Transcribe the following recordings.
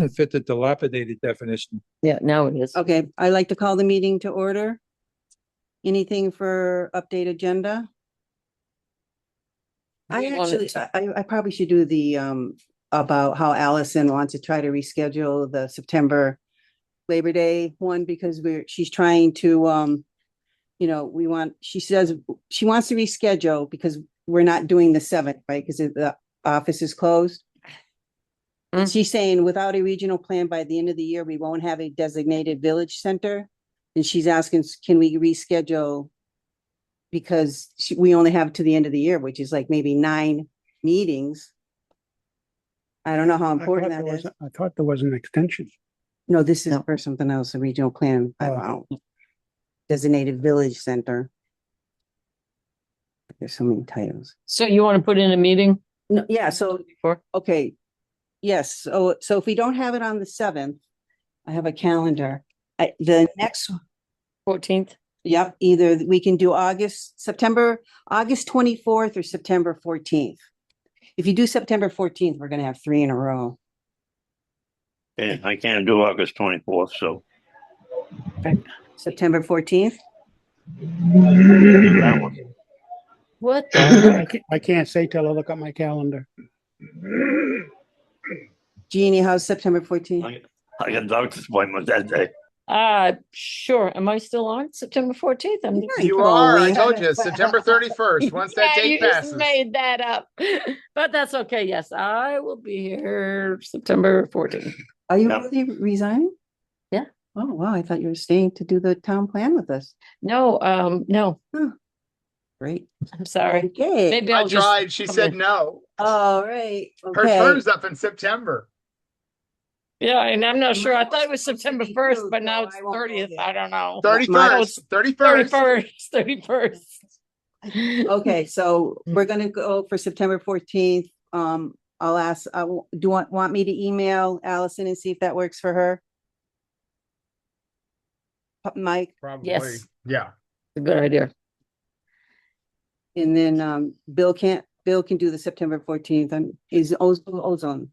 doesn't fit the dilapidated definition. Yeah, now it is. Okay, I'd like to call the meeting to order. Anything for update agenda? I probably should do the, about how Allison wants to try to reschedule the September Labor Day one, because she's trying to, she says she wants to reschedule because we're not doing the 7th, right? Because the office is closed. And she's saying without a regional plan by the end of the year, we won't have a designated village center. And she's asking, can we reschedule? Because we only have to the end of the year, which is like maybe 9 meetings. I don't know how important that is. I thought there was an extension. No, this is for something else, a regional plan. I don't know. Designated village center. There's so many titles. So you want to put in a meeting? No, yeah, so, Before? okay. Yes, so if we don't have it on the 7th, I have a calendar. The next 14th? Yep, either we can do August 24th or September 14th. If you do September 14th, we're gonna have 3 in a row. And I can't do August 24th, so. September 14th? That one. What the? I can't say till I look at my calendar. Jeannie, how's September 14th? I got a doctor's appointment that day. Sure. Am I still on September 14th? You are. I told you, September 31st. Once that Yeah, you date just passes. made that up. But that's okay. Yes, I will be here September 14th. Are you Yep. really resigning? Yeah. Oh, wow, I thought you were staying to do the town plan with us. No, no, Great. I'm sorry. Okay. Maybe I I'll just tried. She come said in. no. All right. Her Okay. term's up in September. Yeah, and I'm not sure. I thought it was Supposed to September be 1st, too, but now so it's I won't go 30th. there. I don't know. 31st. 31st. 31st. Okay, so we're gonna go for September 14th. I'll ask, do you want me to email Allison and see if that works for her? Mike, Probably. Yes. Yeah. A good idea. and then Bill can do the September 14th and is ozone.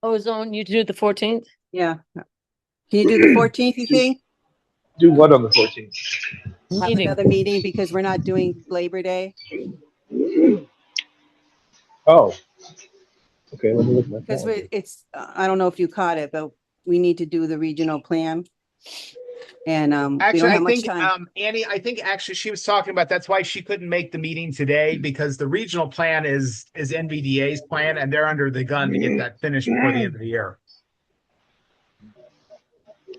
Ozone, you do the 14th? Yeah. Can you do the 14th, you think? Do what on the 14th? Have Meeting. another meeting because we're not doing Labor Day? Oh. Okay, let me look at my Because calendar. it's, I don't know if you caught it, but we need to do the regional plan. And we don't Actually, have I much think, time. Annie, I think actually she was talking about, that's why she couldn't make the meeting today, because the regional plan is NVDA's plan and they're under the gun to get that finished before the end of the year.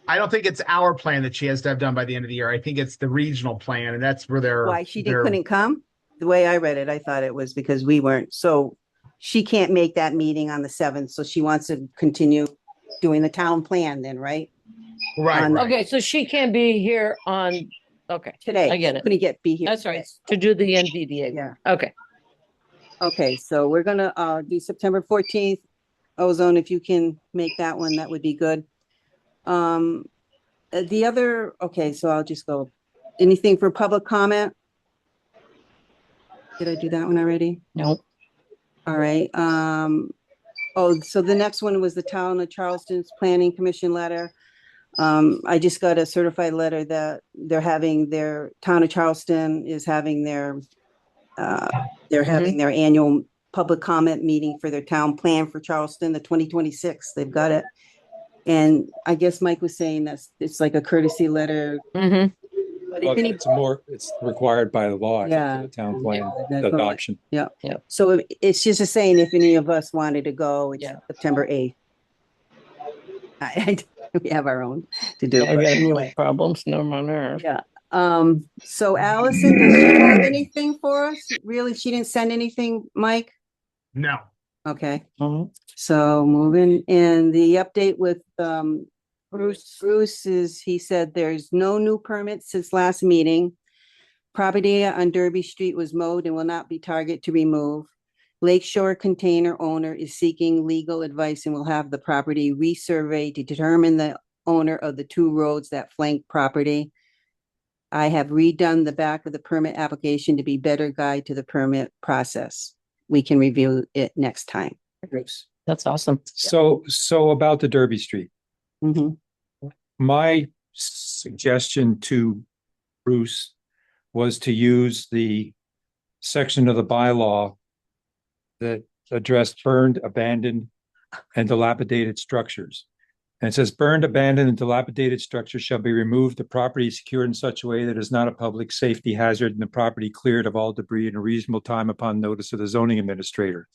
I don't think it's our plan that she has to have done by the end of the year. I think it's the regional plan, and that's where they're. Why she couldn't come? The way I read it, I thought it was because we weren't. So she can't make that meeting on the 7th. So she wants to continue doing the town plan then, right? Right. on- right. Okay, so she can't be here on, okay, Today. I get it. Couldn't be here. that's right, to do the NVDA. Yeah. Okay, Okay, so we're gonna do September 14th. Ozone, if you can make that one, that would be good. The other, okay, so I'll just go. Anything for public comment? Did I do that one already? no, All right, so the next one was the Town of Charleston's Planning Commission letter. I just got a certified letter that they're having their, Town of Charleston is having their, they're having their annual public comment meeting for their town plan for Charleston, the 2026, they've got it. And I guess Mike was saying that's, it's like a courtesy letter. mm-hmm, But Well, if any, it's required by the law. Yeah. The town plan That's what- adoption. so it's just a saying if any of us wanted to go, it's Yeah. September 8th. We have our own to do, I but got anyway. problems, no more nerve. Yeah, so Allison, does she have anything for us? Really, she didn't send anything, Mike? No. Okay, Mhm. so moving in the update with Bruce is, he said there's no new permits since last meeting. Property on Derby Street was mowed and will not be target to remove. Lakeshore container owner is seeking legal advice and will have the property resurveyed to determine the owner of the 2 roads that flank property. I have redone the back of the permit application to be better guide to the permit process. We can review it next time. Bruce. That's awesome. So about the Derby Street, Mhm. my suggestion to Bruce was to use the section of the bylaw that addressed burned, abandoned, and dilapidated structures. And it says burned, abandoned, and dilapidated structures shall be removed. The property is secured in such a way that it is not a public safety hazard, and the property cleared of all debris in a reasonable time upon notice of the zoning administrator.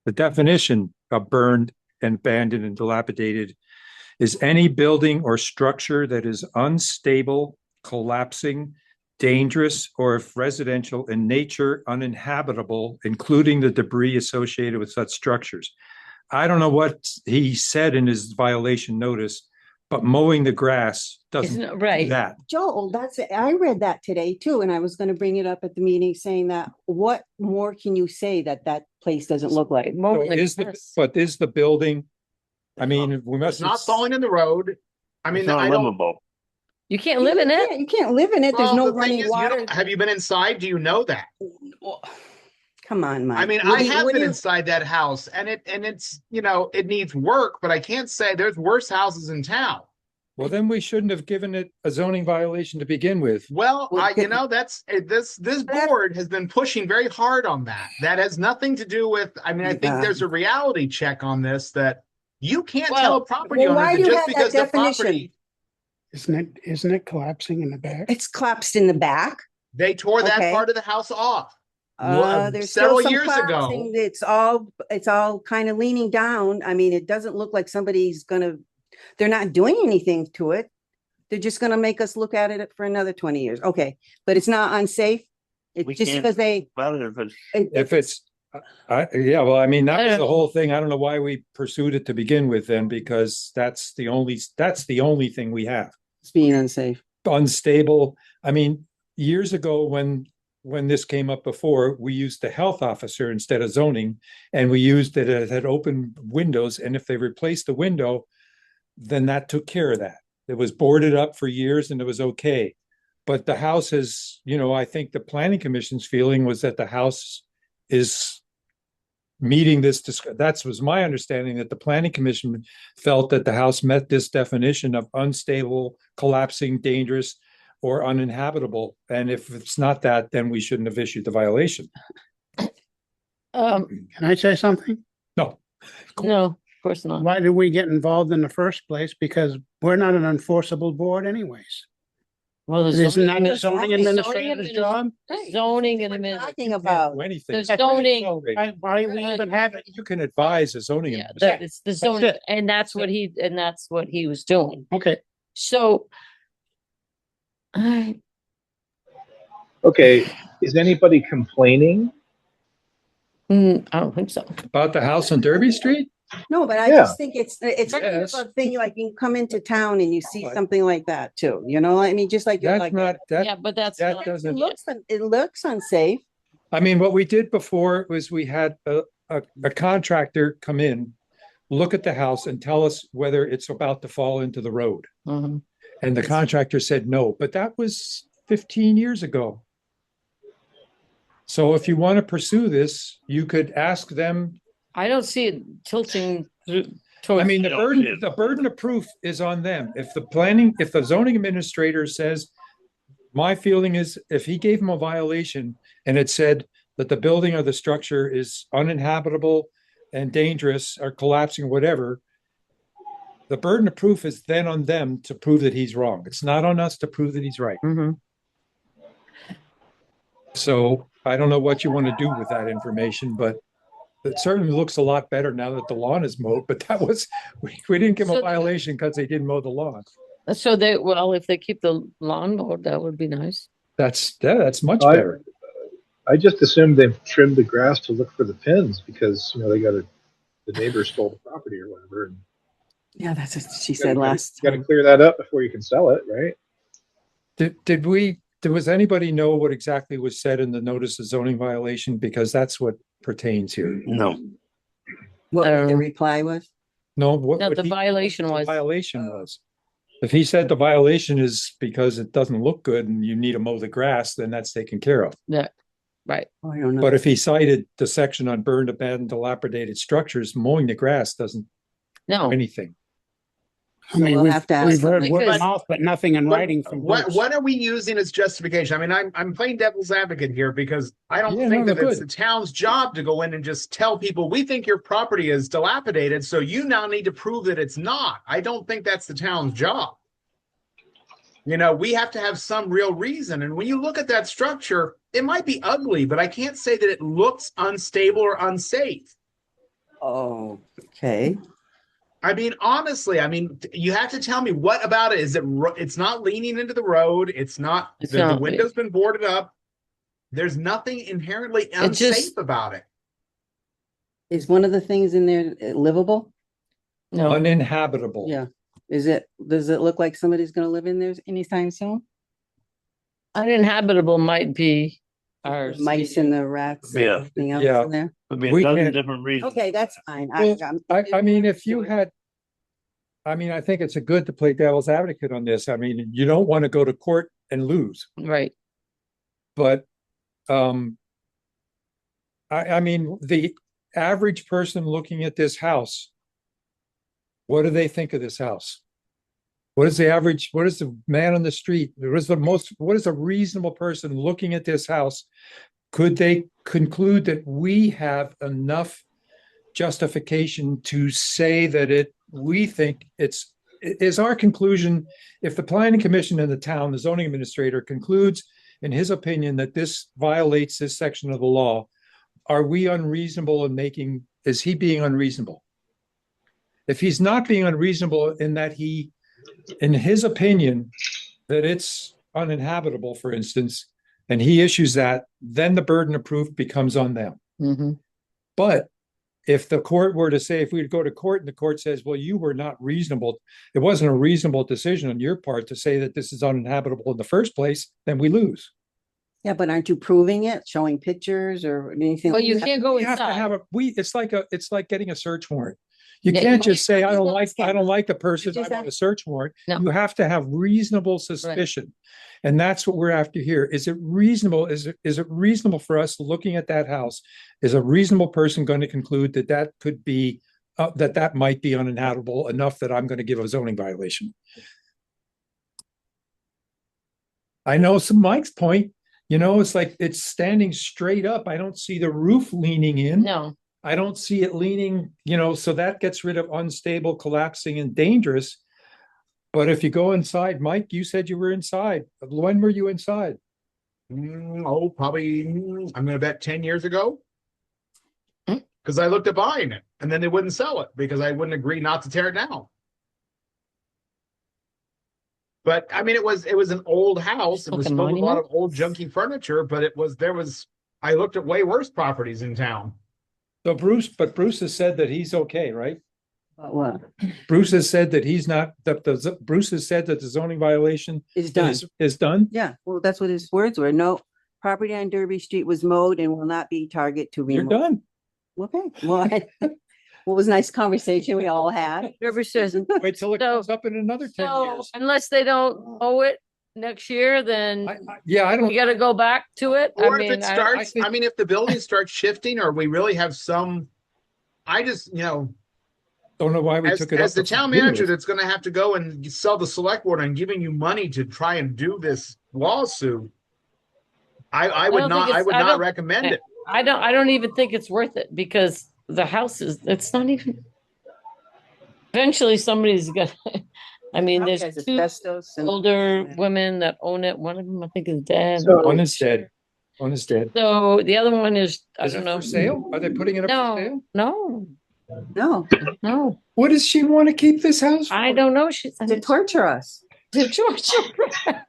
The definition of burned and abandoned and dilapidated is any building or structure that is unstable, collapsing, dangerous, or if residential in nature, uninhabitable, including the debris associated with such structures. I don't know what he said in his violation notice, but mowing the grass doesn't Isn't it right? do that. Joel, I read that today too, and I was gonna bring it up at the meeting saying that, what more can you say that place doesn't look like? So Mowing the is grass. the building, I mean, we It's must. not falling in the road. I mean, It's not I don't. livable. You can't live in it. You can't live in it. There's Well, no the thing running is, you water. don't- have you been inside? Do you know that? Come on, Mike. I mean, What I do you- have what do been you- inside that house, and it's it needs work, but I can't say there's worse houses in town. Well, then we shouldn't have given it a zoning violation to begin with. Well, Well, that's this board has been pushing very hard on that. That has nothing to do with. I mean, I think Yeah. there's a reality check on this that you can't Well, tell a property well, owner why that do you just have that because the definition? property Isn't it collapsing in the back? It's collapsed in the back. they tore that Okay. part of the house off. Well, There's several still some years ago. collapsing. It's all kind of leaning down. I mean, it doesn't look like they're not doing anything to it. They're just gonna make us look at it for another 20 years. Okay, but it's not unsafe. It's We just can't- because Well, if it's, If it's, well, I mean, I that was don't- the whole thing. I don't know why we pursued it to begin with then, because that's the only thing we have. it's being unsafe. Unstable. I mean, years ago when this came up before, we used the health officer instead of zoning, and we used it had open windows, and if they replaced the window, then that took care of that. It was boarded up for years and it was okay. But the house is, I think the planning commission's feeling was that the house is meeting this, that was my understanding, that the planning commission felt that the house met this definition of unstable, collapsing, dangerous, or uninhabitable. And if it's not that, then we shouldn't have issued the violation. Can I say something? No. No, of course not. Why did we get involved in the first place? Because we're not an enforceable board anyways. Well, the Isn't that the Zoning zoning administrator's job? zoning and What are you admin. talking about? Do anything. There's zoning. Why do we even have it? You can advise a zoning. Yeah, administrator. that is the zoning, it. and that's what he was doing. Okay, So. I, Okay, is anybody complaining? I don't think so. About the house on Derby Street? No, but I Yeah. just think it's kind of Yes. a thing, like you come into town and you see Right. something like that too, I mean, just like you're That's like. not, Yeah, but that's. that not- doesn't- It looks unsafe. I mean, what we did before was we had a contractor come in, look at the house and tell us whether it's about to fall into the road. Mhm. And the contractor said no, but that was 15 years ago. So if you want to pursue this, you could ask them. I don't see it tilting I towards. mean, No, it- the burden of proof is on them. If the zoning administrator says, my feeling is if he gave him a violation and it said that the building or the structure is uninhabitable and dangerous or collapsing or whatever, the burden of proof is then on them to prove that he's wrong. It's not on us to prove that he's right. Mhm. So I don't know what you want to do with that information, but it certainly looks a lot better now that the lawn is mowed, but we didn't give them a So- violation because they didn't mow the lawn. So if they keep the lawn mowed, that would be nice. That's much I- better. I just assumed they've trimmed the grass to look for the pins because, they the neighbor stole the property or whatever. And Yeah, that's what she said last you got to time. clear that up before you can sell it, right? Was anybody know what exactly was said in the notice of zoning violation? Because that's what pertains here. no, What the Um, reply was? No, what No, what the he- violation the was. Violation was. If he said the violation is because it doesn't look good and you need to mow the grass, then that's taken care of. Yeah. Right. Oh, I don't know. But if he cited the section on burned, abandoned, dilapidated structures, mowing the grass doesn't do No, anything. I mean, we'll we've, have to ask we've heard somebody. word of Because- mouth, but nothing in writing from Bruce. What are we using as justification? I mean, I'm playing devil's advocate here because I don't Yeah, think no, that it's good. the town's job to go in and just tell people, we think your property is dilapidated, so you now need to prove that it's not. I don't think that's the town's job. You know, we have to have some real reason. And when you look at that structure, it might be ugly, but I can't say that it looks unstable or unsafe. Oh, okay. I mean, honestly, I mean, you have to tell me what about it is it's not leaning into the road. It's not, It's the not. window's been boarded up. There's nothing inherently unsafe just- about it. Is one of the things in there livable? no. Uninhabitable. Yeah. Does it look like somebody's gonna live in there anytime soon? Uninhabitable might be ours. Mice and the rats and Yeah. everything else Yeah. in there? Could be We a dozen can't- different reasons. Okay, that's fine. Well, I mean, if you had, I mean, I think it's a good to play devil's advocate on this. I mean, you don't want to go to court and lose, Right. but I mean, the average person looking at this house, what do they think of this house? What is the man on the street? What is a reasonable person looking at this house? Could they conclude that we have enough justification to say that we think is our conclusion, if the planning commission and the town, the zoning administrator concludes in his opinion that this violates this section of the law, are we unreasonable is he being unreasonable? If he's not being unreasonable in that in his opinion, that it's uninhabitable, for instance, and he issues that, then the burden of proof becomes on them. Mm-hmm. But if the court were to say, if we would go to court and the court says, well, you were not reasonable, it wasn't a reasonable decision on your part to say that this is uninhabitable in the first place, then we lose. Yeah, but aren't you proving it, showing pictures or anything? Well, like you that? can't go We have to inside. have it's like getting a search warrant. You Yeah, can't you just say, I don't like the person, just I want have- a search warrant. No. You have to have reasonable suspicion. And that's what we're after here. Is it reasonable? Is it reasonable for us looking at that house? Is a reasonable person going to conclude that could be, that might be uninhabitable enough that I'm going to give a zoning violation? I know Mike's point, it's like it's standing straight up. I don't see the roof leaning in. No, I don't see it leaning, so that gets rid of unstable, collapsing, and dangerous. But if you go inside, Mike, you said you were inside. When were you inside? Probably, I'm going to bet 10 years ago. Hmm. Because I looked at buying it and then they wouldn't sell it because I wouldn't agree not to tear it down. But I mean, it was an old house. It was Fucking filled with a lot of monument. old junky furniture, but I looked at way worse properties in town. So Bruce has said that he's okay, right? But what? Bruce has said that he's not, Bruce has said that the zoning violation It's done. is done. Yeah, well, that's what his words were. No, property on Derby Street was mowed and will not be target to be You're mowed. done. Okay, well, what was a nice conversation we all had. Derby says, Wait till it So- comes up in another 10 so years. unless they don't mow it next year, then I don't, you gotta go back to it. Or I if mean, it starts, I think- if the building starts shifting or we really have some, I just, don't know why we as took it up. the to town begin manager with. that's going to have to go and sell the select board and giving you money to try and do this lawsuit, I would don't not, think I it's- would I not don't- recommend it. I don't even think it's worth it because the house it's not even. Eventually somebody's gonna, I mean, there's Has two asbestos and- older women that own it. One of them, I think, is dead. So- One is dead. One is dead. So the other one is, I Is it don't know. for sale? Are they putting it up for sale? No, No, no, What does she want to keep this house for? I don't know. She's to torture us. to torture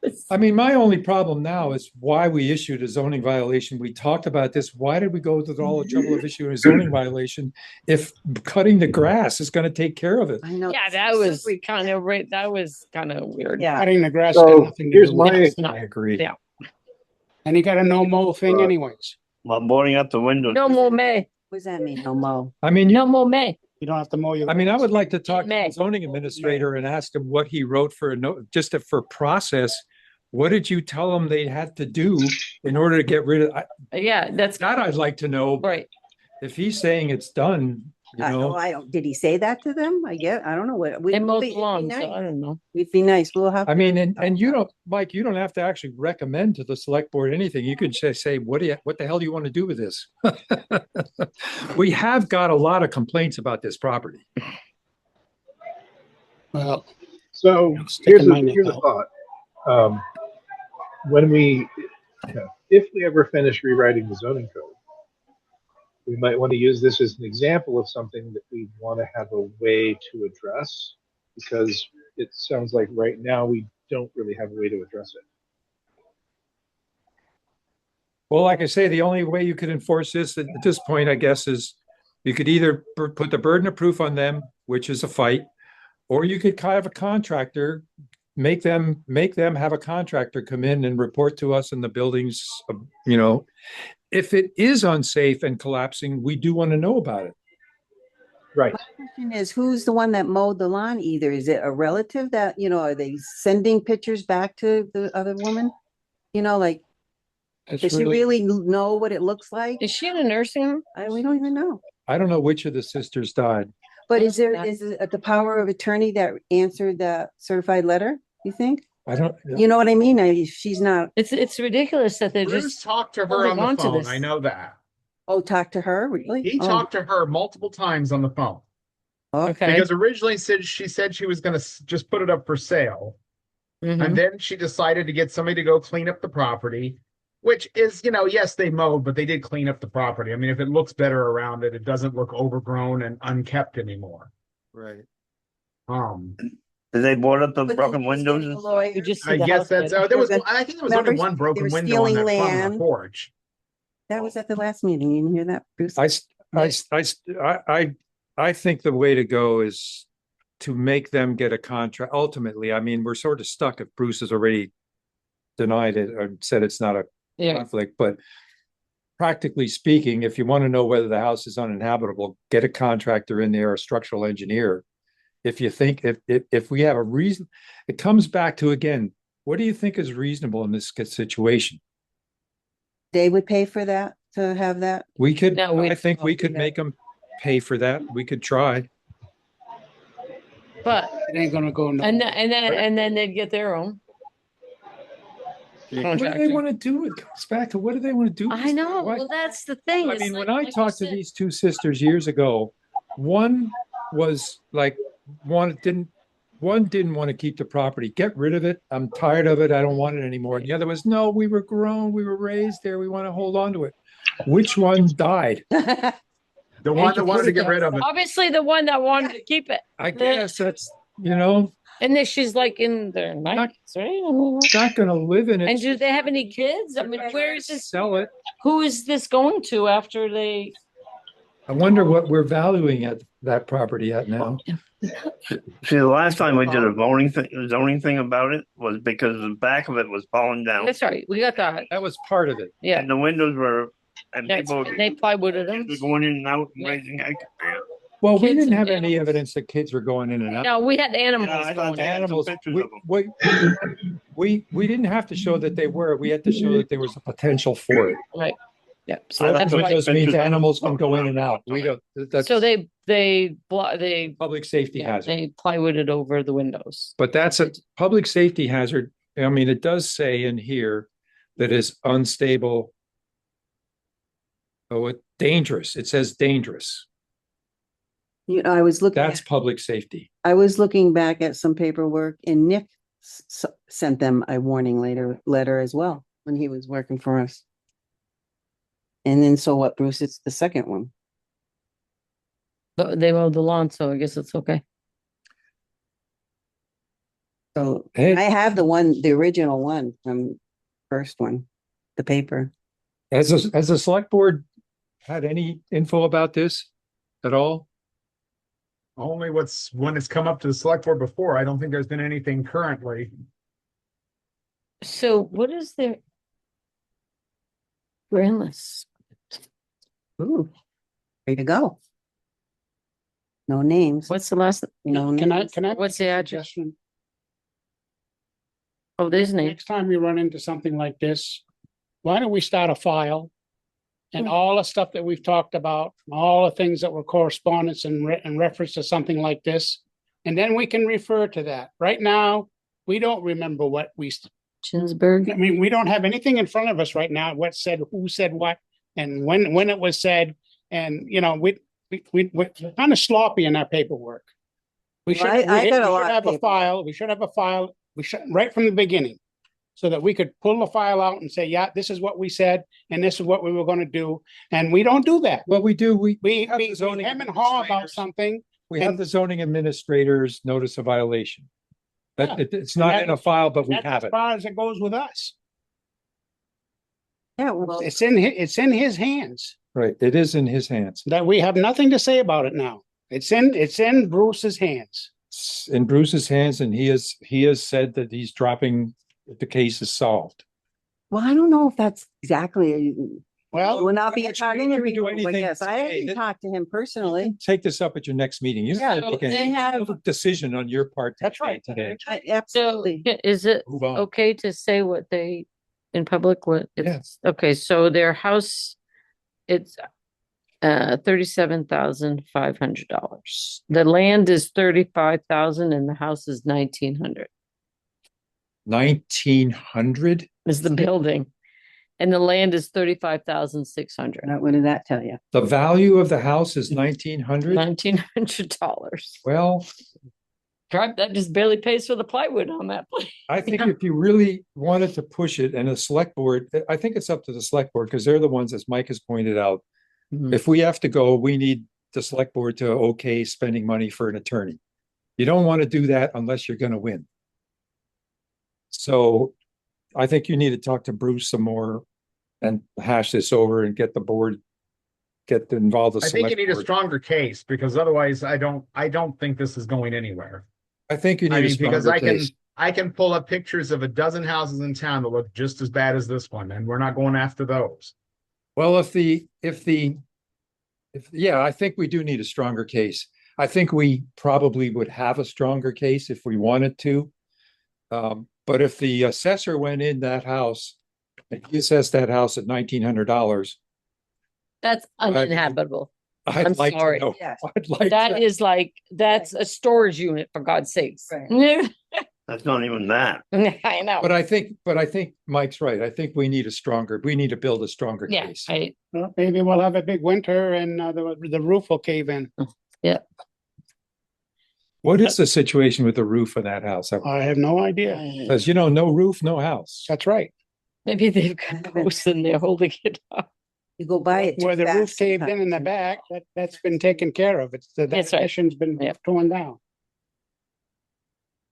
us. I mean, my only problem now is why we issued a zoning violation. We talked about this. Why did we go through all the trouble of issuing a zoning violation if cutting the grass is going to take care of it? I know. Yeah, that was kind of right. That was kind of weird. Yeah, Cutting the grass So, got nothing to here's do with my- it. I agree. Yeah. And you got a no mow thing anyways. But boarding up the windows. No more May. what does that mean, no mow? I mean, No more May. You don't have to mow your. I mean, I would like to talk to May. the zoning administrator and ask him what he wrote for a note, just for process. what did you tell them they had to do in order to get rid of, Yeah, that's that I'd like to know. right. If he's saying it's done, you know, I don't, did he say that to them? I don't know what. They mowed it'd the be lawn, nice. so I don't know. It'd be nice. We'll have. I to- mean, and you don't, Mike, you don't have to actually recommend to the select board anything. You could just say, what the hell do you want to do with this? We have got a lot of complaints about this property. Well, So Sticking my neck here's a out. thought. When we, if we ever finish rewriting the zoning code, we might want to use this as an example of something that we want to have a way to address, because it sounds like right now we don't really have a way to address it. Well, like I say, the only way you could enforce this at this point, I guess, is you could either put the burden of proof on them, which is a fight, or you could kind of a contractor, make them have a contractor come in and report to us in the buildings, you know. If it is unsafe and collapsing, we do want to know about it. Right. My question is, who's the one that mowed the lawn either? Is it a relative that, are they sending pictures back to the other woman? Like, it's does she really, really know what it looks like? Is she in a nursing home? We don't even know. I don't know which of the sisters died. But That's is it the power of attorney that answered that certified letter, you think? I don't, You know what I mean? She's not, It's ridiculous that they Bruce just talked to her holding on the on to phone. this. I know that. talk to her, really? He Oh, talked to her multiple times on the phone okay. because originally she said she was going to just put it up for sale. Mhm. And then she decided to get somebody to go clean up the property, which is, yes, they mowed, but they did clean up the property. I mean, if it looks better around it, it doesn't look overgrown and unkept anymore. right. Did they board up the but broken they just get windows? a lawyer. You just see I the guess house that's, get- there was, They're I think there was only Remember, one they broken were window on stealing that front of the land. porch. That was at the last meeting. You didn't hear that, Bruce? I think the way to go is to make them get a contract. Ultimately, I mean, we're sort of stuck if Bruce has already denied it or said it's not a Yeah, conflict, but practically speaking, if you want to know whether the house is uninhabitable, get a contractor in there, a structural engineer. If you think, if we have a reason, it comes back to, again, what do you think is reasonable in this situation? They would pay for that, to have that? We could, No, we- I think we could make them pay for that. We could try. but, it ain't gonna go. and then they'd get their own What do they contractor. want to do? It comes back to what do they want to do? I know, Why- well, that's the thing. I It's mean, like- when I like you talked to said, these two sisters years ago, one was like, one didn't want to keep the property, get rid of it. I'm tired of it. I don't want it anymore. And the other was, no, we were grown, we were raised there. We want to hold on to it. Which one died? The one that wanted to get rid of it. Obviously, the one that wanted to keep it, I guess that's, you know, and then she's like in their nineties, right? I mean, not going to live in and it. do they have any kids? I mean, where is this? Sell it. Who is this going to after they? I wonder what we're valuing at that property at now. See, the last time we did a zoning thing about it was because the back of it was falling down That's right. We got that. That was part of it. Yeah, and the windows were, and that's, people they plywooded them. were going in and out and Yeah. raising heck. Well, we Kids didn't and have any animals. evidence that kids were going in and out. No, we had Yeah, animals I thought going. they had some Animals, pictures we, of them. we didn't have to show that they were, we had to show that there was a potential for it. Right. Yeah. I So thought that's the why. Just means pictures of animals them- can go in and out. We don't, that's So they public safety yeah, hazard. they plywooded over the windows. But that's a public safety hazard. I mean, it does say in here that is unstable. Oh, dangerous. It says dangerous. I was looking, That's public safety. I was looking back at some paperwork and Nick sent them a warning letter as well when he was working for us. And then so what, Bruce, it's the second one. But they mowed the lawn, so I guess it's okay. So Hey. I have the original one from first one, the paper. Has the select board had any info about this at all? Only when it's come up to the select board before. I don't think there's been anything currently. So what is their grand list? Ooh, way to go. No names. What's the last? No Can I, names. can I? What's the address? suggestion? Oh, there's name. Next time we run into something like this, why don't we start a file? And Hmm. all the stuff that we've talked about, all the things that were correspondence and in reference to something like this. And then we can refer to that. Right now, we don't remember what we, Ginsburg. I mean, we don't have anything in front of us right now, what said, who said what, and when it was said. And, you know, we're kind of sloppy in our paperwork. We Well, should, I got a we lot should of have a paperwork. file, we should have a file, we should, right from the beginning. So that we could pull the file out and say, yeah, this is what we said, and this is what we were gonna do, and we don't do that. Well, we do, we have We the zoning hem and haw about administrators- something. We have and- the zoning administrators notice a violation. That, Yeah. it's not in a file, but we That's have as it. far as it goes with us. Yeah, well, It's in his hands, Right, it is in his hands. that we have nothing to say about it now. It's in Bruce's hands. It's in Bruce's hands, and he has said that he's dropping if the case is solved. well, I don't know if that's exactly, Well, will not be a actually, target, we can do but anything yes, I today already that- talked to him personally. Take this up at your next meeting. You Yeah, don't make they any have- decision on your part. That's right. Today. I- So Absolutely. is it Move on. okay to say what they, in public, what Yeah. it's, okay, so their house, it's $37,500. The land is 35,000 and the house is 1,900 1900? is the building. And the land is 35,600. What did that tell you? The value of the house is 1900? $1,900. Well, That just barely pays for the plywood on that place. I think if you really wanted to push it and the select board, I think it's up to the select board because they're the ones, as Mike has pointed out. Mhm. If we have to go, we need the select board to okay spending money for an attorney. You don't want to do that unless you're going to win. So I think you need to talk to Bruce some more and hash this over and get the board, involve the I think you select need a board. stronger case because otherwise I don't think this is going anywhere. I think you I need a mean, because stronger case. I can pull up pictures of a dozen houses in town that look just as bad as this one, and we're not going after those. Well, yeah, I think we do need a stronger case. I think we probably would have a stronger case if we wanted to. But if the assessor went in that house, and he assessed that house at $1,900, That's uninhabitable. I'm I'd like to sorry. know. Yes. I'd like That to- is like, that's a storage unit, for God's sakes. Right. That's not even that. I know. But I think Mike's right. I think we need to build a stronger Yeah, case. Well, maybe we'll have a big winter and the roof will cave in. What is the situation with the roof of that house? I have no idea. Because no roof, no house. That's right. Maybe they've got posts and they're holding it up. You go by it. Where too the roof fast caved in the sometimes. back, that's been taken care of. It's the That's right. addition's been Yep. torn down.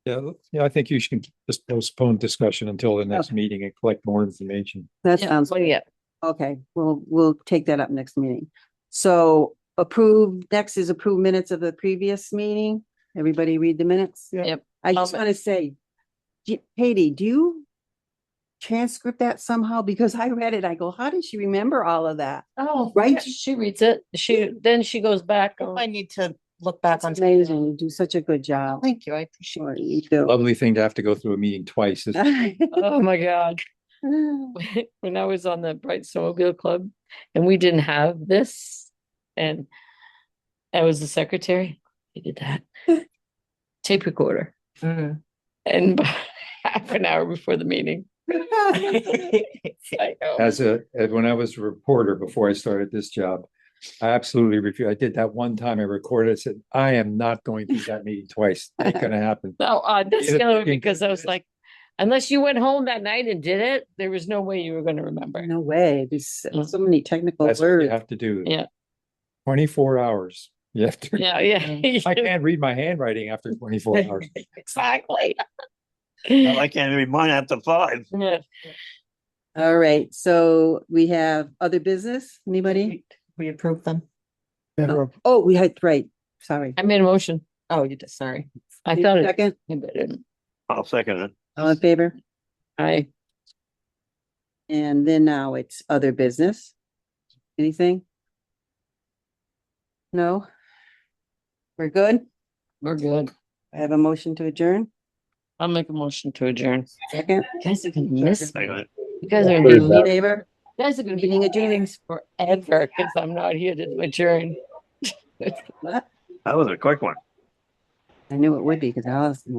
Yeah, I think you should just postpone discussion until the next meeting and collect more information. That Yeah, sounds, well, yeah. okay, we'll take that up next meeting. So next is approve minutes of the previous meeting. Everybody read the minutes? Yeah. Yep. I just want to say, Katie, do you transcript that somehow? Because I read it, I go, how did she remember all of that? Oh, Right? right. She reads it. Then she goes back. I need to look back on. It's amazing, you do such a good job. Thank you, I appreciate Sure, you do. Lovely thing to have to go through a meeting twice. Oh, my God. When I was on the Brighton Snowmobile Club and we didn't have this and I was the secretary, we did that. Tape recorder. it. And half an hour before the meeting. I know. When I was a reporter before I started this job, I absolutely refused. I did that one time. I recorded. I said, I am not going to that meeting twice. Ain't gonna happen. No, that's Yeah, the other yeah, because I was like, unless you went home that night and did it, there was no way you were going to remember. No way, there's so many technical That's what you words. have to do. Yeah. 24 hours. You have to. Yeah, yeah. I can't read my handwriting after 24 hours. Exactly. Well, I can't read mine after 5. Yeah. All right, so we have other business, anybody? We approved them. Oh, we had, right, sorry. I made a motion. Oh, you did, sorry. I thought it. Second, Maybe I didn't. I'll second it. all in favor? I, And then now it's other business. Anything? No? We're good? we're good. I have a motion to adjourn. I'll make a motion to adjourn. Second, You guys are gonna miss me. Second. You guys are Third gonna be that. favor? you guys are gonna be meeting forever because I'm not here to adjourn. What? That was a quick one. I knew it would be because Allison was